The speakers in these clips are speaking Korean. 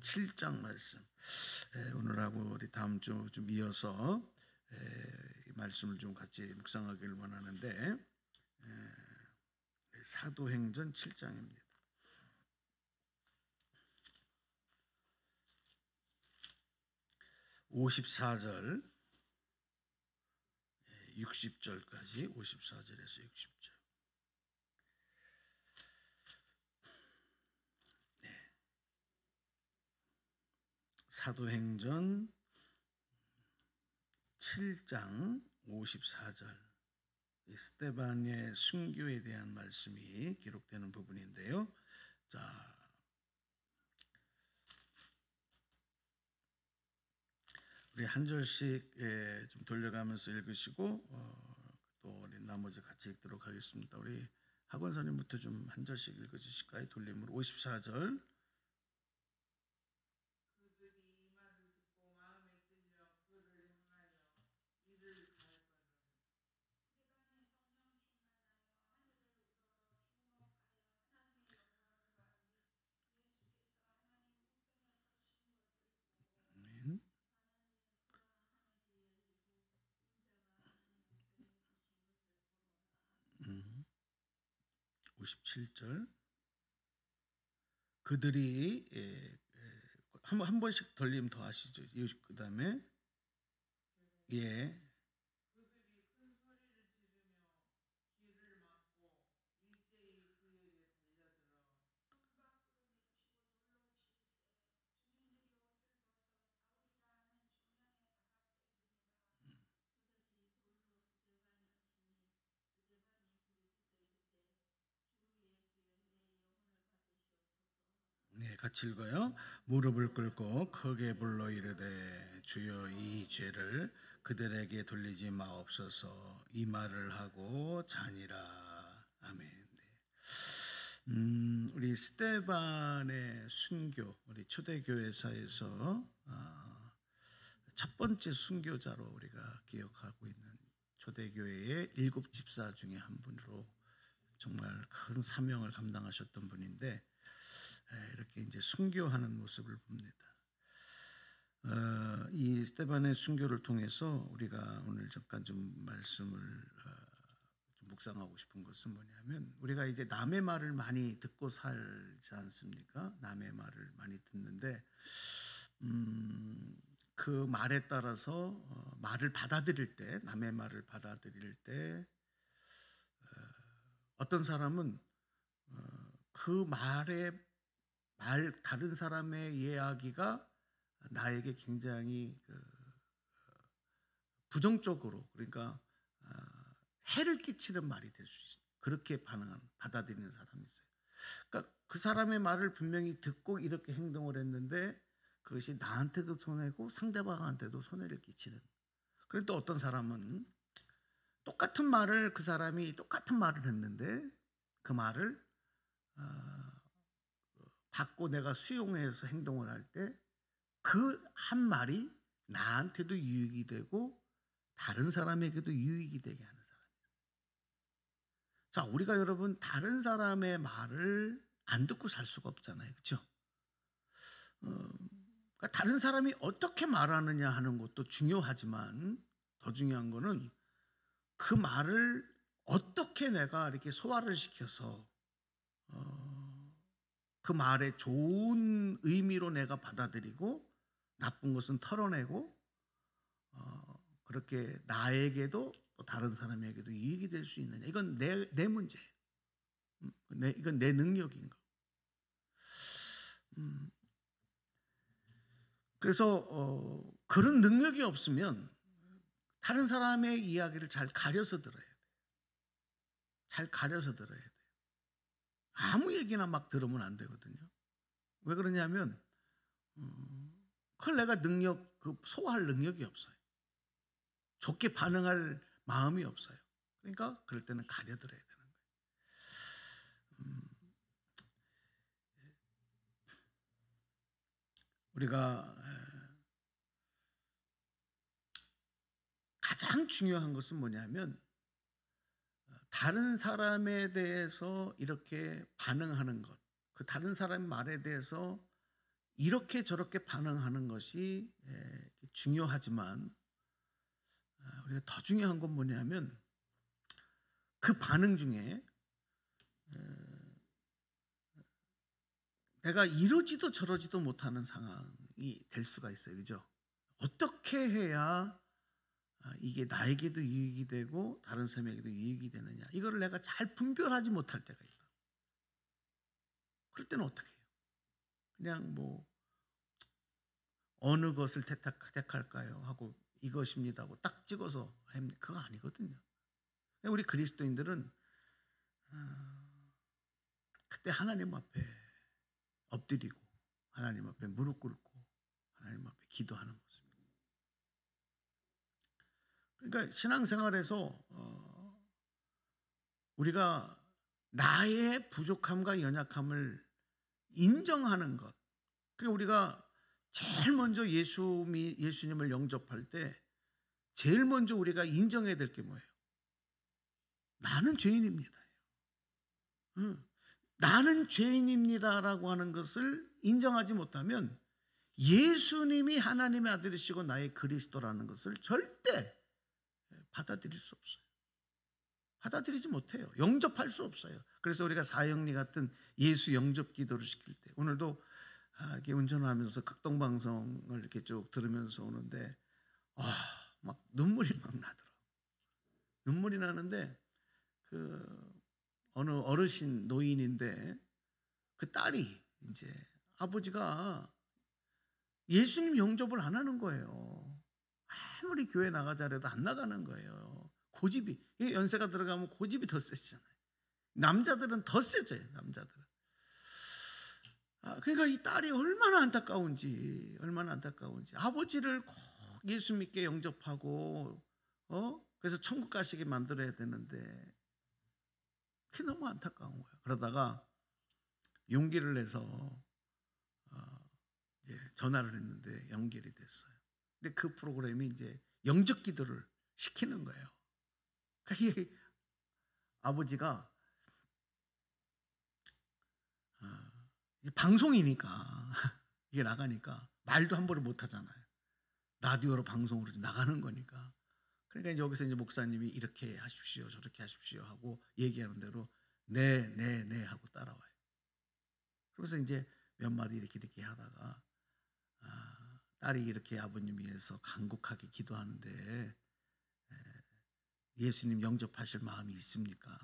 7장 말씀. 오늘하고 우리 다음 주 좀 이어서 이 말씀을 좀 같이 묵상하기를 원하는데, 사도행전 7장입니다. 54절 60절까지 54절에서 60절. 사도행전 7장 54절, 스데반의 순교에 대한 말씀이 기록되는 부분인데요. 자, 우리 한 절씩 좀 돌려가면서 읽으시고 또 우리 나머지 같이 읽도록 하겠습니다. 우리 학원사님부터 좀 한 절씩 읽어주실까요? 돌림으로 54절. 아멘. 57절. 그들이 한 번씩 돌림 더 하시죠. 그 다음에 같이 읽어요. 무릎을 꿇고 크게 불러 이르되 주여 이 죄를 그들에게 돌리지 마옵소서. 이 말을 하고 자니라. 아멘. 우리 스데반의 순교, 우리 초대교회사에서 첫 번째 순교자로 우리가 기억하고 있는 초대교회의 7 집사 중에 한 분으로 정말 큰 사명을 감당하셨던 분인데, 이렇게 이제 순교하는 모습을 봅니다. 이 스데반의 순교를 통해서 우리가 오늘 잠깐 좀 말씀을 좀 묵상하고 싶은 것은 뭐냐면, 우리가 이제 남의 말을 많이 듣고 살지 않습니까? 남의 말을 많이 듣는데 그 말에 따라서 말을 받아들일 때, 남의 말을 받아들일 때 어떤 사람은 그 다른 사람의 이야기가 나에게 굉장히 부정적으로, 그러니까 해를 끼치는 말이 될 수 있어요. 그렇게 받아들이는 사람이 있어요. 그러니까 그 사람의 말을 분명히 듣고 이렇게 행동을 했는데 그것이 나한테도 손해고 상대방한테도 손해를 끼치는. 그런데 또 어떤 사람은 똑같은 말을, 그 사람이 똑같은 말을 했는데 그 말을 받고 내가 수용해서 행동을 할 때 그 한 말이 나한테도 유익이 되고 다른 사람에게도 유익이 되게 하는 사람이에요. 자, 우리가 여러분 다른 사람의 말을 안 듣고 살 수가 없잖아요. 그렇죠? 그러니까 다른 사람이 어떻게 말하느냐 하는 것도 중요하지만 더 중요한 거는 그 말을 어떻게 내가 이렇게 소화를 시켜서 그 말의 좋은 의미로 내가 받아들이고 나쁜 것은 털어내고 그렇게 나에게도 또 다른 사람에게도 이익이 될 수 있느냐. 이건 내 문제예요. 이건 내 능력인 거. 그래서 그런 능력이 없으면 다른 사람의 이야기를 잘 가려서 들어야 돼요. 잘 가려서 들어야 돼요. 아무 얘기나 막 들으면 안 되거든요. 왜 그러냐면 그걸 내가 소화할 능력이 없어요. 좋게 반응할 마음이 없어요. 그러니까 그럴 때는 가려들어야 되는 거예요. 우리가 가장 중요한 것은 뭐냐면 다른 사람에 대해서 이렇게 반응하는 것, 그 다른 사람의 말에 대해서 이렇게 저렇게 반응하는 것이 중요하지만 우리가 더 중요한 건 뭐냐면 그 반응 중에 내가 이러지도 저러지도 못하는 상황이 될 수가 있어요. 그죠? 어떻게 해야 이게 나에게도 유익이 되고 다른 사람에게도 유익이 되느냐, 이거를 내가 잘 분별하지 못할 때가 있어. 그럴 때는 어떻게 해요? 그냥 뭐 어느 것을 택할까요? 하고 이것입니다 하고 딱 찍어서 합니다. 그거 아니거든요. 우리 그리스도인들은 그때 하나님 앞에 엎드리고 하나님 앞에 무릎 꿇고 하나님 앞에 기도하는 모습입니다. 그러니까 신앙생활에서 우리가 나의 부족함과 연약함을 인정하는 것, 그러니까 우리가 제일 먼저 예수님을 영접할 때 제일 먼저 우리가 인정해야 될 게 뭐예요? 나는 죄인입니다. 나는 죄인입니다라고 하는 것을 인정하지 못하면 예수님이 하나님의 아들이시고 나의 그리스도라는 것을 절대 받아들일 수 없어요. 받아들이지 못해요. 영접할 수 없어요. 그래서 우리가 사형리 같은 예수 영접 기도를 시킬 때, 오늘도 이렇게 운전을 하면서 극동방송을 이렇게 쭉 들으면서 오는데 막 눈물이 막 나더라고요. 눈물이 나는데 어느 어르신 노인인데 그 딸이 이제 아버지가 예수님 영접을 안 하는 거예요. 아무리 교회 나가자 해도 안 나가는 거예요. 고집이, 연세가 들어가면 고집이 더 세지잖아요. 남자들은 더 세져요. 남자들은. 그러니까 이 딸이 얼마나 안타까운지 아버지를 꼭 예수 믿게 영접하고 그래서 천국 가시게 만들어야 되는데 그게 너무 안타까운 거예요. 그러다가 용기를 내서 이제 전화를 했는데 연결이 됐어요. 근데 그 프로그램이 이제 영접 기도를 시키는 거예요. 그러니까 이 아버지가 방송이니까 이게 나가니까 말도 함부로 못 하잖아요. 라디오로 방송으로 나가는 거니까. 그러니까 여기서 이제 목사님이 이렇게 하십시오, 저렇게 하십시오 하고 얘기하는 대로 네 하고 따라와요. 그래서 이제 몇 마디 이렇게 하다가 딸이 이렇게 아버님 위해서 간곡하게 기도하는데 예수님 영접하실 마음이 있습니까?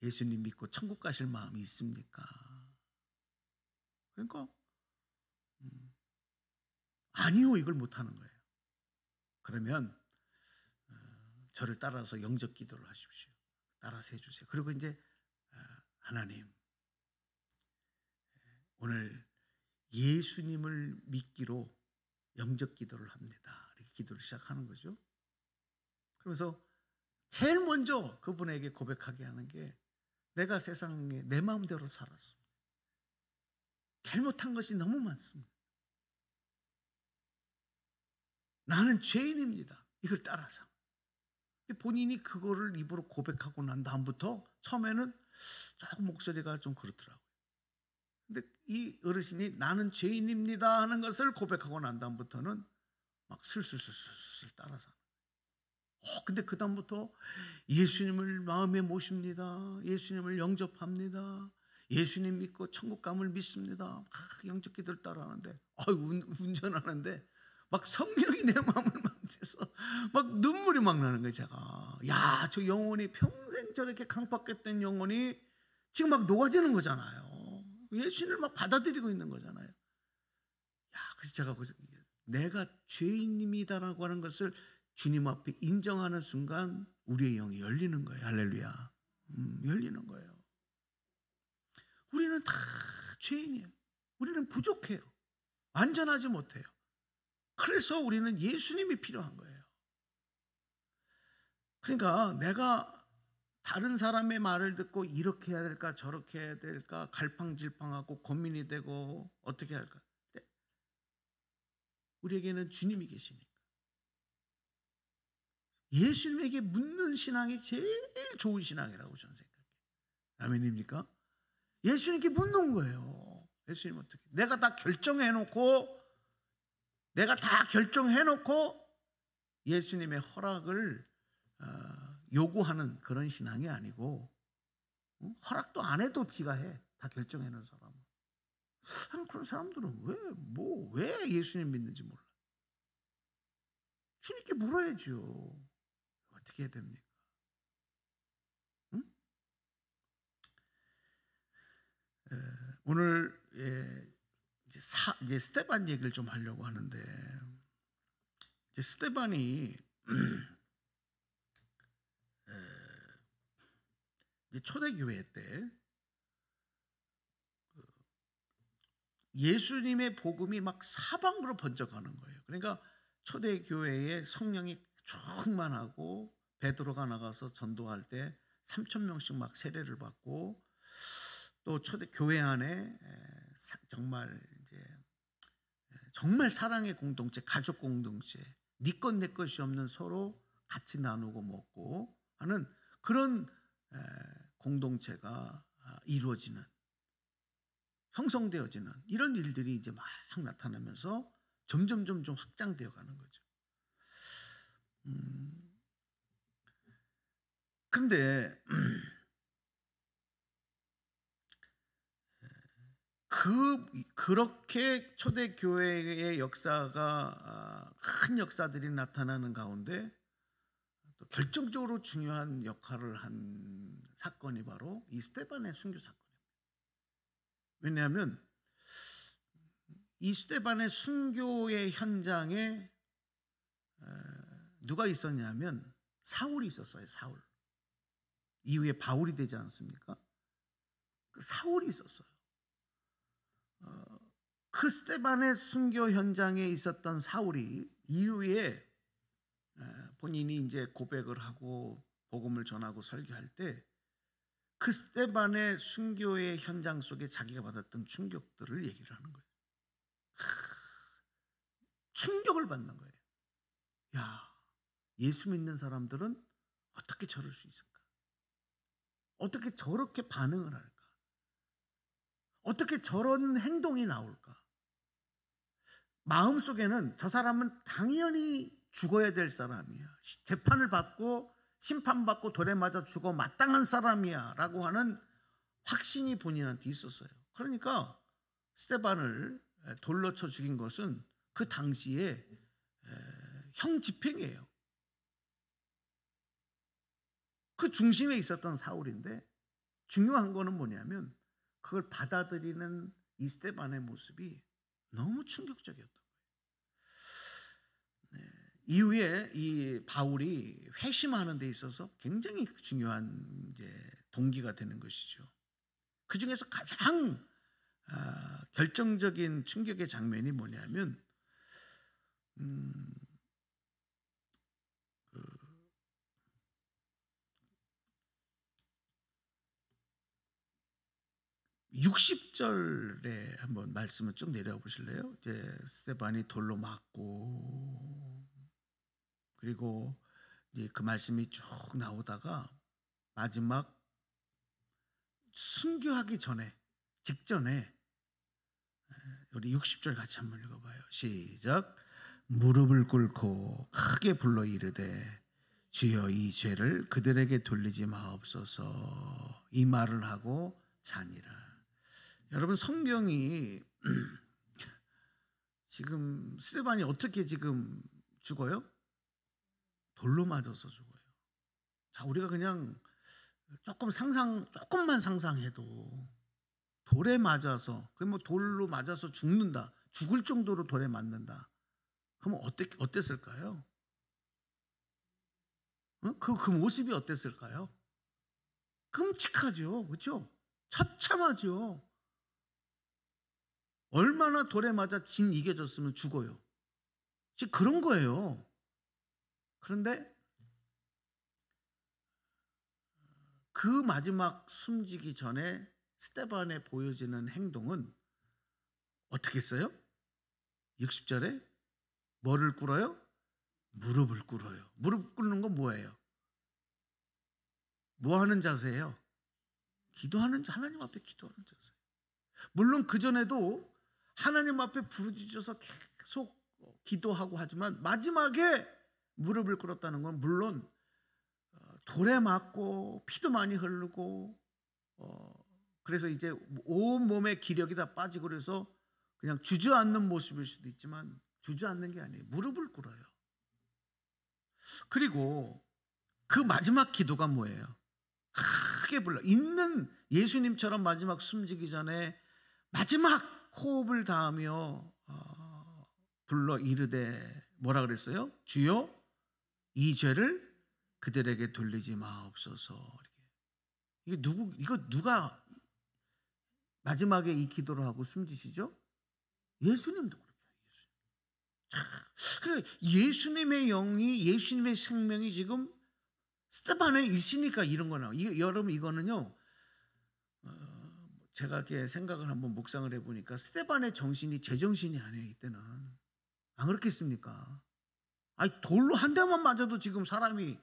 예수님 믿고 천국 가실 마음이 있습니까? 그러니까 아니요, 이걸 못하는 거예요. 그러면 저를 따라서 영접 기도를 하십시오. 따라서 해주세요. 그리고 이제 하나님, 오늘 예수님을 믿기로 영접 기도를 합니다. 이렇게 기도를 시작하는 거죠. 그래서 제일 먼저 그분에게 고백하게 하는 게, 내가 세상에 내 마음대로 살았습니다. 잘못한 것이 너무 많습니다. 나는 죄인입니다. 이걸 따라서. 본인이 그거를 입으로 고백하고 난 다음부터 처음에는 조금 목소리가 좀 그렇더라고요. 근데 이 어르신이 나는 죄인입니다 하는 것을 고백하고 난 다음부터는 막 슬슬 따라서. 근데 그 다음부터 예수님을 마음에 모십니다. 예수님을 영접합니다. 예수님 믿고 천국감을 믿습니다. 막 영접 기도를 따라하는데 운전하는데 막 성령이 내 마음을 만져서 막 눈물이 막 나는 거예요. 제가 저 영혼이 평생 저렇게 강팍했던 영혼이 지금 막 녹아지는 거잖아요. 예수님을 막 받아들이고 있는 거잖아요. 그래서 제가 내가 죄인입니다라고 하는 것을 주님 앞에 인정하는 순간 우리의 영이 열리는 거예요. 할렐루야. 열리는 거예요. 우리는 다 죄인이에요. 우리는 부족해요. 완전하지 못해요. 그래서 우리는 예수님이 필요한 거예요. 그러니까 내가 다른 사람의 말을 듣고 이렇게 해야 될까 저렇게 해야 될까 갈팡질팡하고 고민이 되고 어떻게 할까. 우리에게는 주님이 계시니까. 예수님에게 묻는 신앙이 제일 좋은 신앙이라고 저는 생각해요. 아멘입니까? 예수님께 묻는 거예요. 예수님 어떻게? 내가 다 결정해놓고 예수님의 허락을 요구하는 그런 신앙이 아니고, 허락도 안 해도 지가 해. 다 결정해놓은 사람은. 그런 사람들은 왜 예수님 믿는지 몰라. 주님께 물어야죠. 어떻게 해야 됩니까? 응? 오늘 이제 스데반 얘기를 좀 하려고 하는데, 이제 스데반이 초대교회 때 예수님의 복음이 막 사방으로 번져가는 거예요. 그러니까 초대교회에 성령이 충만하고 베드로가 나가서 전도할 때 3,000명씩 막 세례를 받고, 또 초대교회 안에 정말 사랑의 공동체, 가족 공동체, 네 것 내 것이 없는 서로 같이 나누고 먹고 하는 그런 공동체가 이루어지는, 형성되어지는 이런 일들이 이제 막 나타나면서 점점 확장되어 가는 거죠. 그런데 그렇게 초대교회의 역사가 큰 역사들이 나타나는 가운데 또 결정적으로 중요한 역할을 한 사건이 바로 이 스데반의 순교 사건입니다. 왜냐하면 이 스데반의 순교의 현장에 누가 있었냐면 사울이 있었어요. 사울. 이후에 바울이 되지 않습니까? 그 사울이 있었어요. 그 스데반의 순교 현장에 있었던 사울이 이후에 본인이 이제 고백을 하고 복음을 전하고 설교할 때 그 스데반의 순교의 현장 속에 자기가 받았던 충격들을 얘기를 하는 거예요. 충격을 받는 거예요. 야, 예수 믿는 사람들은 어떻게 저럴 수 있을까? 어떻게 저렇게 반응을 할까? 어떻게 저런 행동이 나올까? 마음속에는 저 사람은 당연히 죽어야 될 사람이야. 재판을 받고 심판받고 돌에 맞아 죽어 마땅한 사람이야 라고 하는 확신이 본인한테 있었어요. 그러니까 스데반을 돌로 쳐 죽인 것은 그 당시에 형집행이에요. 그 중심에 있었던 사울인데, 중요한 거는 뭐냐면 그걸 받아들이는 이 스데반의 모습이 너무 충격적이었던 거예요. 이후에 이 바울이 회심하는 데 있어서 굉장히 중요한 이제 동기가 되는 것이죠. 그 중에서 가장 결정적인 충격의 장면이 뭐냐면 60절에 한번 말씀을 쭉 내려와 보실래요? 이제 스데반이 돌로 맞고, 그리고 이제 그 말씀이 쭉 나오다가 마지막 순교하기 직전에 우리 60절 같이 한번 읽어봐요. 시작. 무릎을 꿇고 크게 불러 이르되 주여 이 죄를 그들에게 돌리지 마옵소서, 이 말을 하고 자니라. 여러분, 성경이 지금 스데반이 어떻게 지금 죽어요? 돌로 맞아서 죽어요. 자, 우리가 그냥 조금만 상상해도 돌에 맞아서, 뭐 돌로 맞아서 죽는다, 죽을 정도로 돌에 맞는다. 그러면 어땠을까요? 그 모습이 어땠을까요? 끔찍하죠, 그렇죠? 처참하죠. 얼마나 돌에 맞아 진 이겨졌으면 죽어요. 지금 그런 거예요. 그런데 그 마지막 숨지기 전에 스데반에 보여지는 행동은 어떻게 했어요? 60절에 뭐를 꿇어요? 무릎을 꿇어요. 무릎 꿇는 건 뭐예요? 뭐 하는 자세예요? 하나님 앞에 기도하는 자세. 물론 그전에도 하나님 앞에 부르짖어서 계속 기도하고 하지만 마지막에 무릎을 꿇었다는 건 물론 돌에 맞고 피도 많이 흐르고 그래서 이제 온 몸에 기력이 다 빠지고 그래서 그냥 주저앉는 모습일 수도 있지만 주저앉는 게 아니에요. 무릎을 꿇어요. 그리고 그 마지막 기도가 뭐예요? 크게 불러. 있는 예수님처럼 마지막 숨지기 전에 마지막 호흡을 다하며 불러 이르되 뭐라 그랬어요? 주여 이 죄를 그들에게 돌리지 마옵소서. 이거 누가 마지막에 이 기도를 하고 숨지시죠? 예수님도 그렇게 예수님의 영이 예수님의 생명이 지금 스데반에 있으니까 이런 거나 여러분 이거는요. 제가 이렇게 생각을 한번 묵상을 해보니까 스데반의 정신이 제 정신이 아니에요. 이때는 안 그렇겠습니까? 아니 돌로 한 대만 맞아도 지금 사람이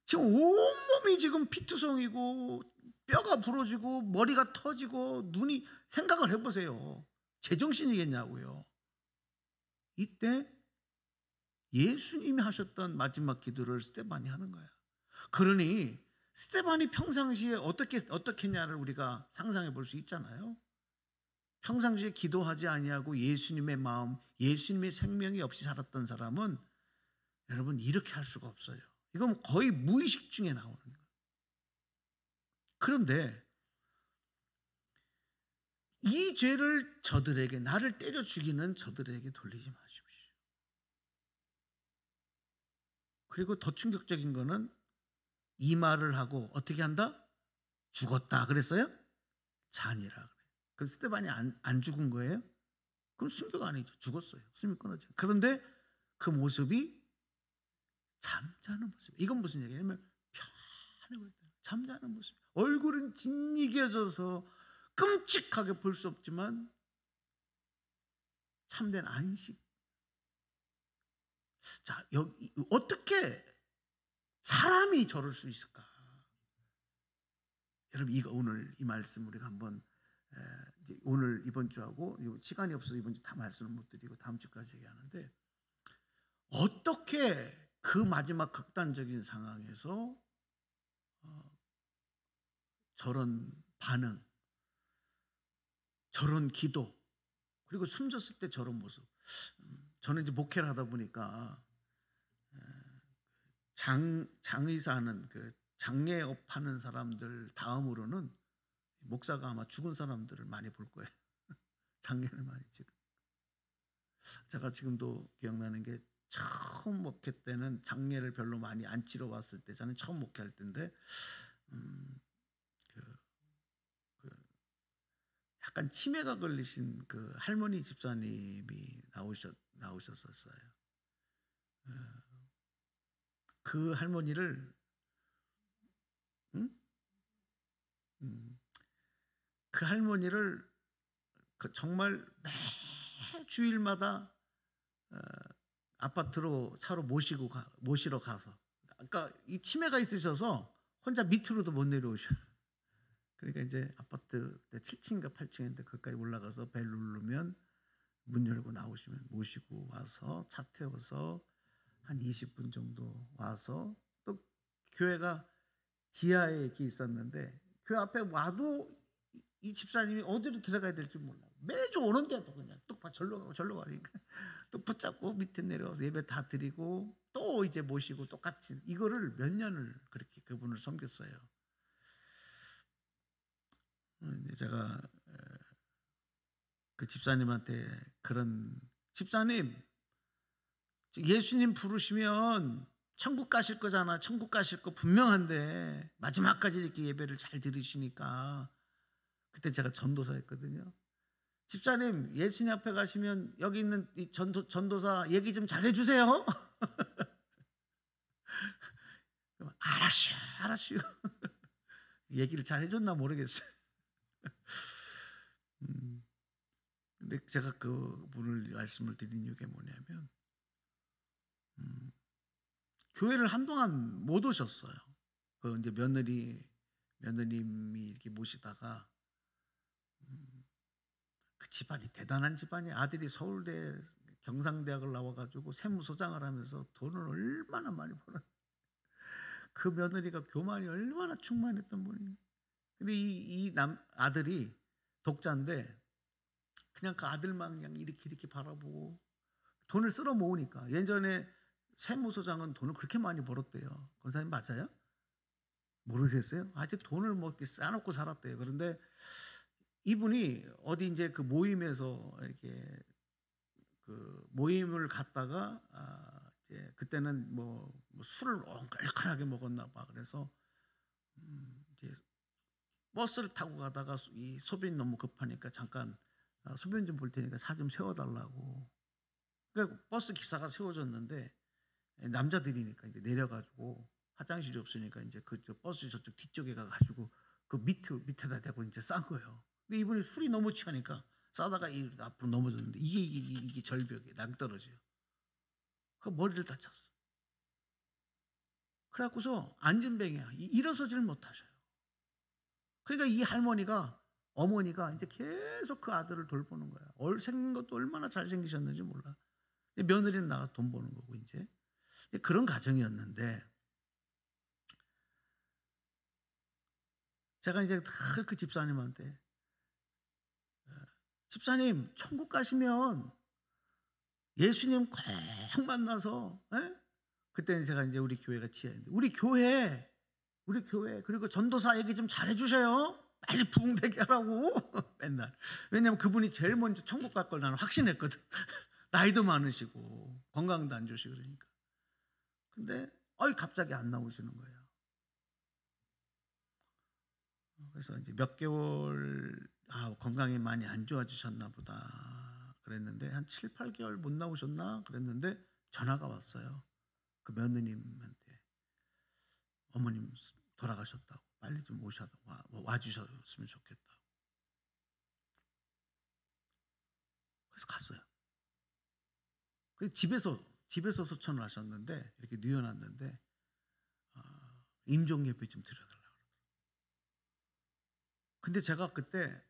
지금 온몸이 지금 피투성이고 뼈가 부러지고 머리가 터지고 눈이 생각을 해보세요. 제정신이겠냐고요. 이때 예수님이 하셨던 마지막 기도를 스데반이 하는 거야. 그러니 스데반이 평상시에 어떻게 했냐를 우리가 상상해 볼 수 있잖아요. 평상시에 기도하지 아니하고 예수님의 마음, 예수님의 생명이 없이 살았던 사람은 여러분 이렇게 할 수가 없어요. 이건 거의 무의식 중에 나오는 거예요. 그런데 이 죄를 저들에게, 나를 때려 죽이는 저들에게 돌리지 마십시오. 그리고 더 충격적인 거는 이 말을 하고 어떻게 한다? 죽었다 그랬어요? 잔이라 그래. 그 스데반이 안 죽은 거예요? 그럼 순교가 아니죠. 죽었어요. 숨이 끊어져. 그런데 그 모습이 잠자는 모습. 이건 무슨 얘기냐면 편해 보였다. 잠자는 모습. 얼굴은 진이겨져서 끔찍하게 볼 수 없지만 참된 안식. 자, 여기 어떻게 사람이 저럴 수 있을까? 여러분 이거 오늘 이 말씀 우리가 한번 이제 오늘 이번 주하고 시간이 없어서 이번 주 다 말씀을 못 드리고 다음 주까지 얘기하는데 어떻게 그 마지막 극단적인 상황에서 저런 반응, 저런 기도, 그리고 숨졌을 때 저런 모습. 저는 이제 목회를 하다 보니까 장의사는 그 장례업하는 사람들 다음으로는 목사가 아마 죽은 사람들을 많이 볼 거예요. 장례를 많이 지금. 제가 지금도 기억나는 게 처음 목회 때는 장례를 별로 많이 안 치러 왔을 때 저는 처음 목회할 때인데 약간 치매가 걸리신 그 할머니 집사님이 나오셨었어요. 그 할머니를 그 할머니를 정말 매 주일마다 아파트로 차로 모시러 가서, 아까 이 치매가 있으셔서 혼자 밑으로도 못 내려오셔. 그러니까 이제 아파트 7층인가 8층인데 거기까지 올라가서 벨 누르면 문 열고 나오시면 모시고 와서 차 태워서 한 20분 정도 와서, 또 교회가 지하에 이렇게 있었는데 교회 앞에 와도 이 집사님이 어디로 들어가야 될지 몰라. 매주 오는데도 그냥 또 절로 가니까 또 붙잡고 밑에 내려와서 예배 다 드리고 또 이제 모시고 똑같이 이거를 몇 년을 그렇게 그분을 섬겼어요. 제가 그 집사님한테 그런, 집사님 예수님 부르시면 천국 가실 거잖아. 천국 가실 거 분명한데 마지막까지 이렇게 예배를 잘 들으시니까, 그때 제가 전도사였거든요. 집사님 예수님 앞에 가시면 여기 있는 이 전도사 얘기 좀 잘해주세요. 알았슈. 얘기를 잘해줬나 모르겠어요. 근데 제가 그분을 말씀을 드린 이유가 뭐냐면 교회를 한동안 못 오셨어요. 그 이제 며느님이 이렇게 모시다가 그 집안이 대단한 집안이 아들이 서울대 경상대학을 나와가지고 세무서장을 하면서 돈을 얼마나 많이 벌었. 그 며느리가 교만이 얼마나 충만했던 분이. 근데 이 아들이 독자인데 그냥 그 아들만 그냥 이렇게 바라보고 돈을 쓸어 모으니까. 예전에 세무서장은 돈을 그렇게 많이 벌었대요. 권사님 맞아요? 모르겠어요? 아직 돈을 뭐 이렇게 쌓아놓고 살았대요. 그런데 이분이 어디 이제 그 모임에서 이렇게 그 모임을 갔다가 이제 그때는 뭐 술을 얼큰하게 먹었나 봐. 그래서 이제 버스를 타고 가다가 이 소변이 너무 급하니까 잠깐 소변 좀 볼 테니까 차 좀 세워달라고. 그러니까 버스 기사가 세워줬는데 남자들이니까 이제 내려가지고 화장실이 없으니까 이제 그쪽 버스 저쪽 뒤쪽에 가가지고 그 밑에다 대고 이제 싼 거예요. 근데 이분이 술이 너무 취하니까 싸다가 앞으로 넘어졌는데 이게 절벽에 낭떠러지요. 그 머리를 다쳤어. 그래갖고서 안진뱅이야. 일어서지를 못하셔요. 그러니까 이 어머니가 이제 계속 그 아들을 돌보는 거야. 생긴 것도 얼마나 잘생기셨는지 몰라. 며느리는 나가 돈 버는 거고 이제 그런 가정이었는데 제가 이제 그 집사님한테 집사님 천국 가시면 예수님 꼭 만나서 그때는 제가 이제 우리 교회가 지하인데 우리 교회 그리고 전도사 얘기 좀 잘해주세요. 빨리 부흥되게 하라고 맨날. 왜냐면 그분이 제일 먼저 천국 갈 걸 나는 확신했거든. 나이도 많으시고 건강도 안 좋으시고 그러니까. 근데 갑자기 안 나오시는 거예요. 그래서 이제 몇 개월 건강이 많이 안 좋아지셨나 보다 그랬는데 한 7, 8개월 못 나오셨나 그랬는데 전화가 왔어요. 그 며느님한테 어머님 돌아가셨다고 빨리 좀 와주셨으면 좋겠다고. 그래서 갔어요. 집에서 소천을 하셨는데 이렇게 뉘어놨는데 임종예배 좀 드려달라고 그러더라고요. 근데 제가 그때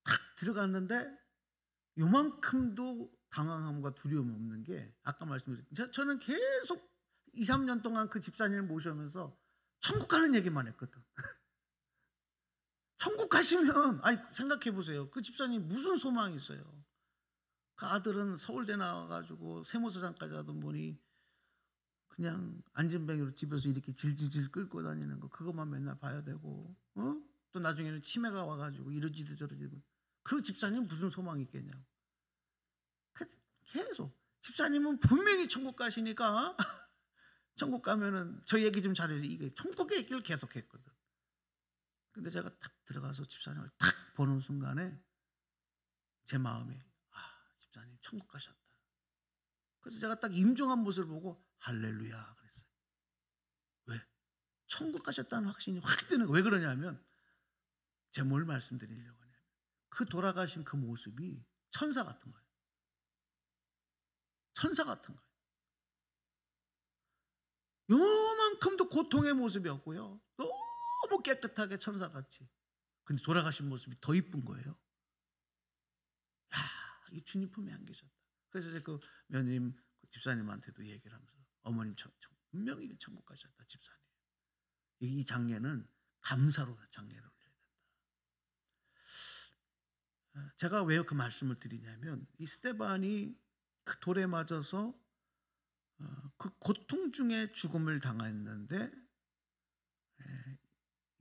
탁 들어갔는데 요만큼도 당황함과 두려움이 없는 게 아까 말씀드렸죠. 저는 계속 2, 3년 동안 그 집사님을 모셔오면서 천국 가는 얘기만 했거든. 천국 가시면 생각해 보세요. 그 집사님 무슨 소망이 있어요. 그 아들은 서울대 나와가지고 세무서장까지 하던 분이 그냥 안진뱅이로 집에서 이렇게 질질질 끌고 다니는 거 그것만 맨날 봐야 되고 또 나중에는 치매가 와가지고 이러지도 저러지도. 그 집사님 무슨 소망이 있겠냐고. 계속 집사님은 분명히 천국 가시니까 천국 가면은 저 얘기 좀 잘해줘. 이게 천국의 얘기를 계속했거든. 근데 제가 딱 들어가서 집사님을 딱 보는 순간에 제 마음에 집사님 천국 가셨다. 그래서 제가 딱 임종한 모습을 보고 할렐루야 그랬어요. 왜? 천국 가셨다는 확신이 확 드는 거예요. 왜 그러냐면 제가 뭘 말씀드리려고 하냐면 그 돌아가신 그 모습이 천사 같은 거예요. 천사 같은 거예요. 요만큼도 고통의 모습이 없고요. 너무 깨끗하게 천사같이. 근데 돌아가신 모습이 더 이쁜 거예요. 이 주님 품에 안기셨다. 그래서 이제 그 며느님 집사님한테도 얘기를 하면서 어머님 분명히 천국 가셨다 집사님. 이 장례는 감사로 장례를 올려야 된다. 제가 왜 그 말씀을 드리냐면 이 스데반이 그 돌에 맞아서 그 고통 중에 죽음을 당했는데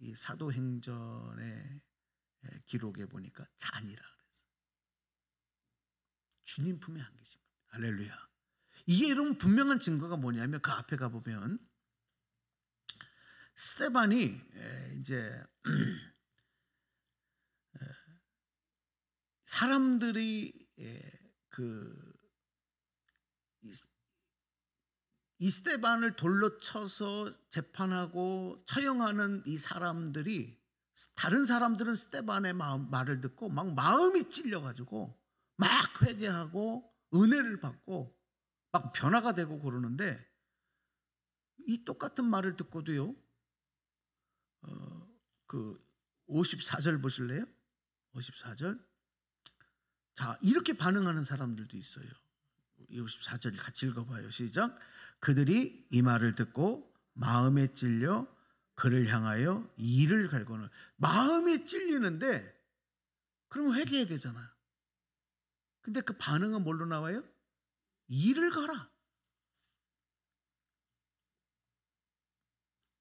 이 사도행전의 기록에 보니까 잔이라 그랬어요. 주님 품에 안기신 겁니다. 할렐루야. 이게 이런 분명한 증거가 뭐냐면 그 앞에 가보면 스데반이 이제 사람들이 이 스데반을 돌로 쳐서 재판하고 처형하는 이 사람들이 다른 사람들은 스데반의 말을 듣고 막 마음이 찔려가지고 막 회개하고 은혜를 받고 막 변화가 되고 그러는데 이 똑같은 말을 듣고도요. 그 54절 보실래요? 54절 자, 이렇게 반응하는 사람들도 있어요. 54절 같이 읽어봐요. 시작. 그들이 이 말을 듣고 마음에 찔려 그를 향하여 이를 갈고는. 마음에 찔리는데 그러면 회개해야 되잖아요. 근데 그 반응은 뭘로 나와요? 이를 가라.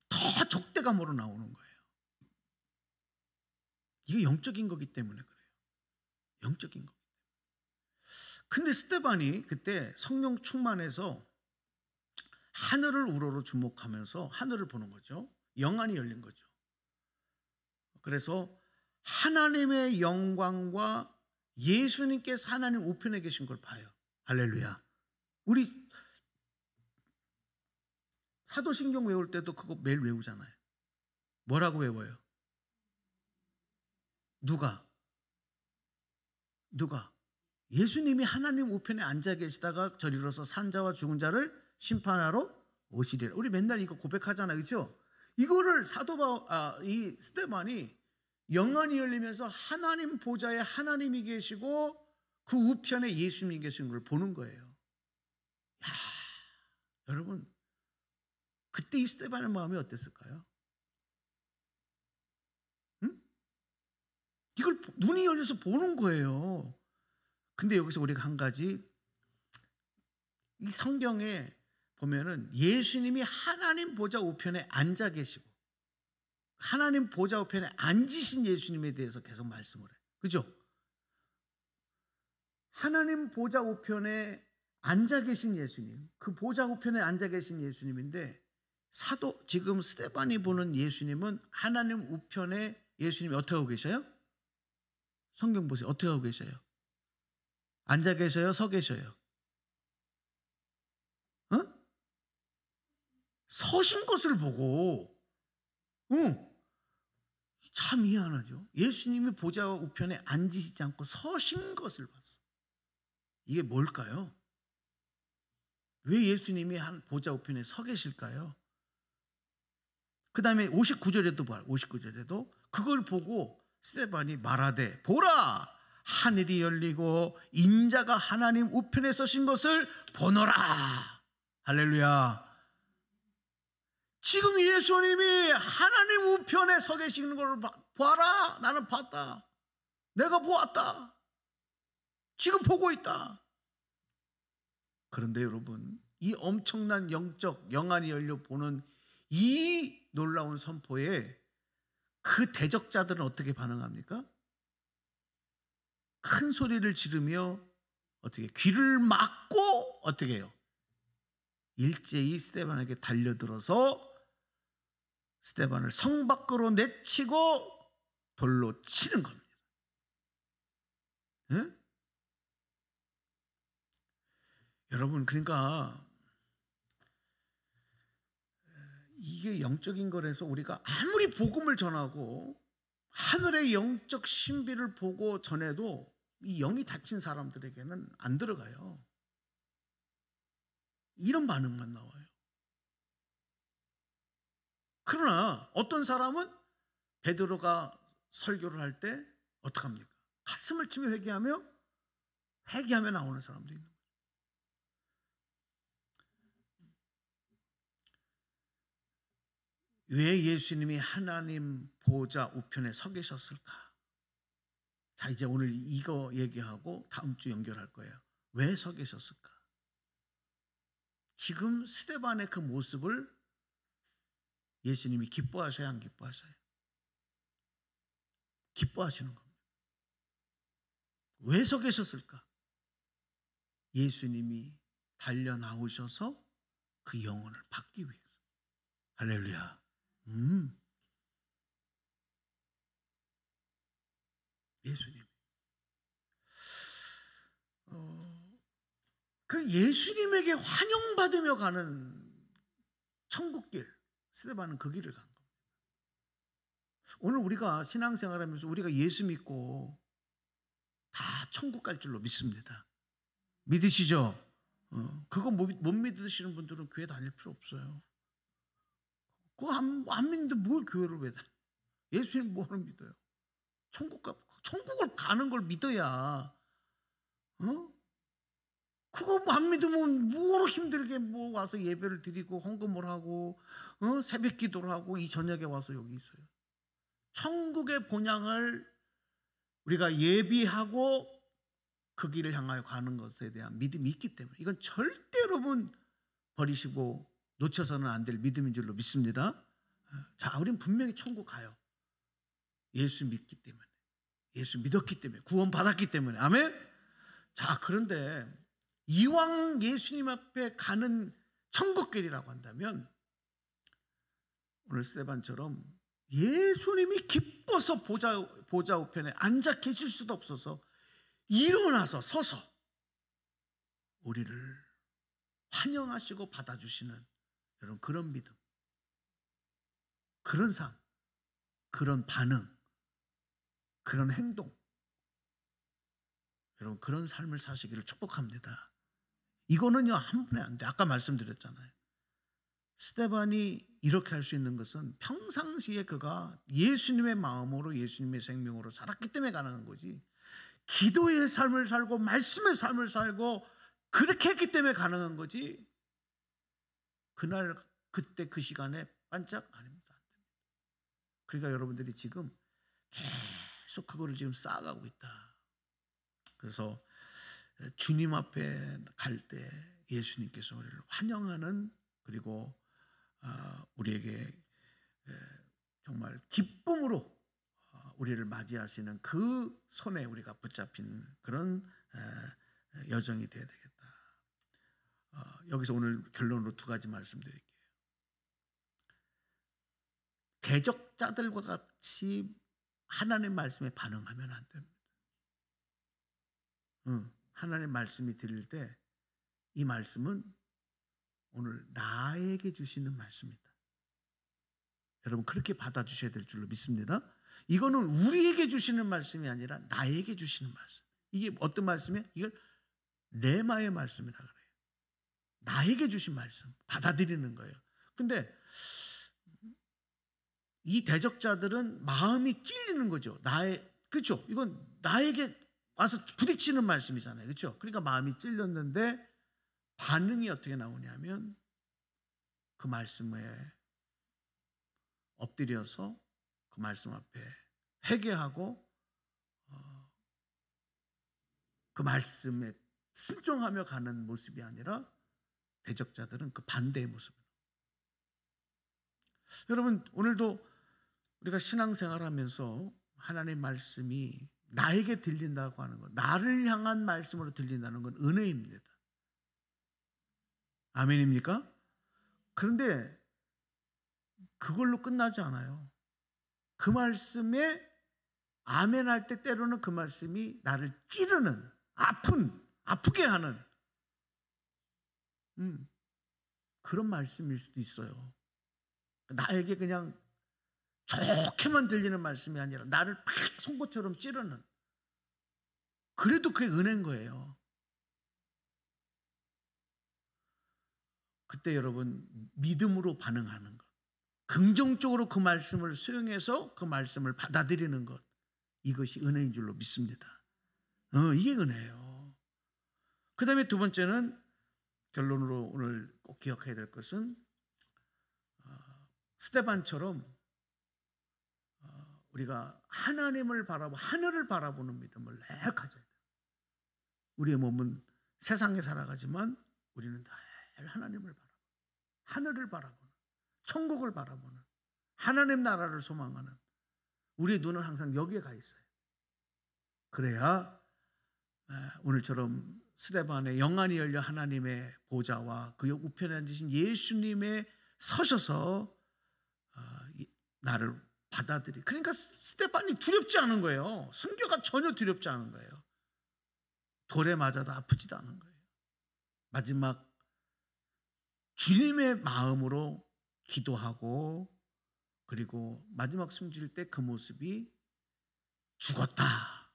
더 적대감으로 나오는 거예요. 이게 영적인 거기 때문에 그래요. 영적인 거. 근데 스데반이 그때 성령 충만해서 하늘을 우러러 주목하면서 하늘을 보는 거죠. 영안이 열린 거죠. 그래서 하나님의 영광과 예수님께서 하나님 우편에 계신 걸 봐요. 할렐루야. 우리 사도신경 외울 때도 그거 매일 외우잖아요. 뭐라고 외워요? 누가? 예수님이 하나님 우편에 앉아 계시다가 저리로서 산자와 죽은 자를 심판하러 오시리라. 우리 맨날 이거 고백하잖아요. 그렇죠? 이거를 이 스데반이 영안이 열리면서 하나님 보좌에 하나님이 계시고 그 우편에 예수님이 계신 걸 보는 거예요. 야, 여러분 그때 이 스데반의 마음이 어땠을까요? 응? 이걸 눈이 열려서 보는 거예요. 근데 여기서 우리가 한 가지, 이 성경에 보면은 예수님이 하나님 보좌 우편에 앉아 계시고 하나님 보좌 우편에 앉으신 예수님에 대해서 계속 말씀을 해요. 그죠? 하나님 보좌 우편에 앉아 계신 예수님, 그 보좌 우편에 앉아 계신 예수님인데 지금 스데반이 보는 예수님은 하나님 우편에 예수님이 어떻게 하고 계셔요? 성경 보세요. 어떻게 하고 계셔요? 앉아 계셔요? 서 계셔요? 서신 것을 보고 참 희한하죠. 예수님이 보좌 우편에 앉으시지 않고 서신 것을 봤어. 이게 뭘까요? 왜 예수님이 한 보좌 우편에 서 계실까요? 그 다음에 59절에도 봐요. 59절에도 그걸 보고 스데반이 말하되 보라 하늘이 열리고 인자가 하나님 우편에 서신 것을 보노라. 할렐루야. 지금 예수님이 하나님 우편에 서 계시는 걸 봐라. 나는 봤다. 내가 보았다. 지금 보고 있다. 그런데 여러분, 이 엄청난 영적 영안이 열려 보는 이 놀라운 선포에 그 대적자들은 어떻게 반응합니까? 큰 소리를 지르며 어떻게 귀를 막고 어떻게 해요? 일제히 스데반에게 달려들어서 스데반을 성 밖으로 내치고 돌로 치는 겁니다. 네? 여러분, 그러니까 이게 영적인 거라서 우리가 아무리 복음을 전하고 하늘의 영적 신비를 보고 전해도 이 영이 닫힌 사람들에게는 안 들어가요. 이런 반응만 나와요. 그러나 어떤 사람은 베드로가 설교를 할 때 어떡합니까? 가슴을 치며 회개하며 나오는 사람도 있는 거예요. 왜 예수님이 하나님 보좌 우편에 서 계셨을까? 자, 이제 오늘 이거 얘기하고 다음 주 연결할 거예요. 왜 서 계셨을까? 지금 스데반의 그 모습을 예수님이 기뻐하셔야 안 기뻐하셔요? 기뻐하시는 겁니다. 왜 서 계셨을까? 예수님이 달려 나오셔서 그 영혼을 받기 위해서. 할렐루야. 예수님. 그 예수님에게 환영받으며 가는 천국길, 스데반은 그 길을 간 겁니다. 오늘 우리가 신앙생활하면서 우리가 예수 믿고 다 천국 갈 줄로 믿습니다. 믿으시죠? 그거 못 믿으시는 분들은 교회 다닐 필요 없어요. 그거 안 믿는데 뭘 교회를 왜 다녀? 예수님 뭐를 믿어요? 천국을 가는 걸 믿어야 어? 그거 안 믿으면 뭐로 힘들게 뭐 와서 예배를 드리고 헌금을 하고 새벽 기도를 하고 이 저녁에 와서 여기 있어요. 천국의 본향을 우리가 예비하고 그 길을 향하여 가는 것에 대한 믿음이 있기 때문에 이건 절대 여러분 버리시고 놓쳐서는 안 될 믿음인 줄로 믿습니다. 자, 우리는 분명히 천국 가요. 예수 믿기 때문에, 예수 믿었기 때문에, 구원 받았기 때문에. 아멘. 자, 그런데 이왕 예수님 앞에 가는 천국길이라고 한다면 오늘 스데반처럼 예수님이 기뻐서 보좌 우편에 앉아 계실 수도 없어서 일어나서 서서 우리를 환영하시고 받아주시는 여러분 그런 믿음, 그런 삶, 그런 반응, 그런 행동, 여러분 그런 삶을 사시기를 축복합니다. 이거는요 한 번에 안 돼. 아까 말씀드렸잖아요. 스데반이 이렇게 할 수 있는 것은 평상시에 그가 예수님의 마음으로 예수님의 생명으로 살았기 때문에 가능한 거지, 기도의 삶을 살고 말씀의 삶을 살고 그렇게 했기 때문에 가능한 거지, 그날 그때 그 시간에 반짝 아닙니다. 그러니까 여러분들이 지금 계속 그거를 지금 쌓아가고 있다. 그래서 주님 앞에 갈 때 예수님께서 우리를 환영하는, 그리고 우리에게 정말 기쁨으로 우리를 맞이하시는 그 손에 우리가 붙잡힌 그런 여정이 되어야 되겠다. 여기서 오늘 결론으로 두 가지 말씀드릴게요. 대적자들과 같이 하나님 말씀에 반응하면 안 됩니다. 하나님 말씀이 들릴 때 이 말씀은 오늘 나에게 주시는 말씀이다. 여러분 그렇게 받아주셔야 될 줄로 믿습니다. 이거는 우리에게 주시는 말씀이 아니라 나에게 주시는 말씀. 이게 어떤 말씀이에요? 이걸 레마의 말씀이라 그래요. 나에게 주신 말씀 받아들이는 거예요. 근데 이 대적자들은 마음이 찔리는 거죠. 그렇죠? 이건 나에게 와서 부딪히는 말씀이잖아요. 그렇죠? 그러니까 마음이 찔렸는데 반응이 어떻게 나오냐면 그 말씀에 엎드려서 그 말씀 앞에 회개하고 그 말씀에 순종하며 가는 모습이 아니라 대적자들은 그 반대의 모습입니다. 여러분 오늘도 우리가 신앙생활하면서 하나님의 말씀이 나에게 들린다고 하는 것, 나를 향한 말씀으로 들린다는 건 은혜입니다. 아멘입니까? 그런데 그걸로 끝나지 않아요. 그 말씀에 아멘 할 때 때로는 그 말씀이 나를 찌르는, 아프게 하는 그런 말씀일 수도 있어요. 나에게 그냥 좋게만 들리는 말씀이 아니라 나를 팍 송곳처럼 찌르는, 그래도 그게 은혜인 거예요. 그때 여러분 믿음으로 반응하는 것, 긍정적으로 그 말씀을 수용해서 그 말씀을 받아들이는 것, 이것이 은혜인 줄로 믿습니다. 이게 은혜예요. 그 다음에 두 번째는 결론으로 오늘 꼭 기억해야 될 것은 스데반처럼 우리가 하나님을 하늘을 바라보는 믿음을 늘 가져야 돼요. 우리의 몸은 세상에 살아가지만 우리는 늘 하나님을 하늘을 바라보는, 천국을 바라보는, 하나님 나라를 소망하는, 우리의 눈은 항상 여기에 가 있어요. 그래야 오늘처럼 스데반의 영안이 열려 하나님의 보좌와 그 우편에 앉으신 예수님에 서셔서 나를 받아들이. 그러니까 스데반이 두렵지 않은 거예요. 순교가 전혀 두렵지 않은 거예요. 돌에 맞아도 아프지도 않은 거예요. 마지막 주님의 마음으로 기도하고 그리고 마지막 숨질 때 그 모습이 죽었다,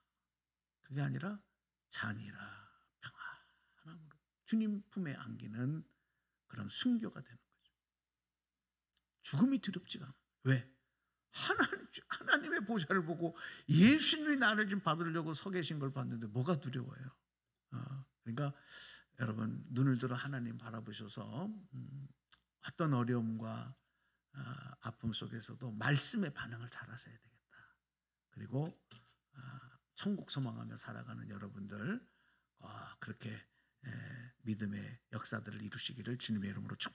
그게 아니라 잔이라 평안함으로 주님 품에 안기는 그런 순교가 되는 거죠. 죽음이 두렵지가 않아요. 왜? 하나님의 보좌를 보고 예수님이 나를 지금 받으려고 서 계신 걸 봤는데 뭐가 두려워요? 그러니까 여러분 눈을 들어 하나님 바라보셔서 어떤 어려움과 아픔 속에서도 말씀의 반응을 잘하셔야 되겠다. 그리고 천국 소망하며 살아가는 여러분들 그렇게 믿음의 역사들을 이루시기를 주님의 이름으로 축복합니다.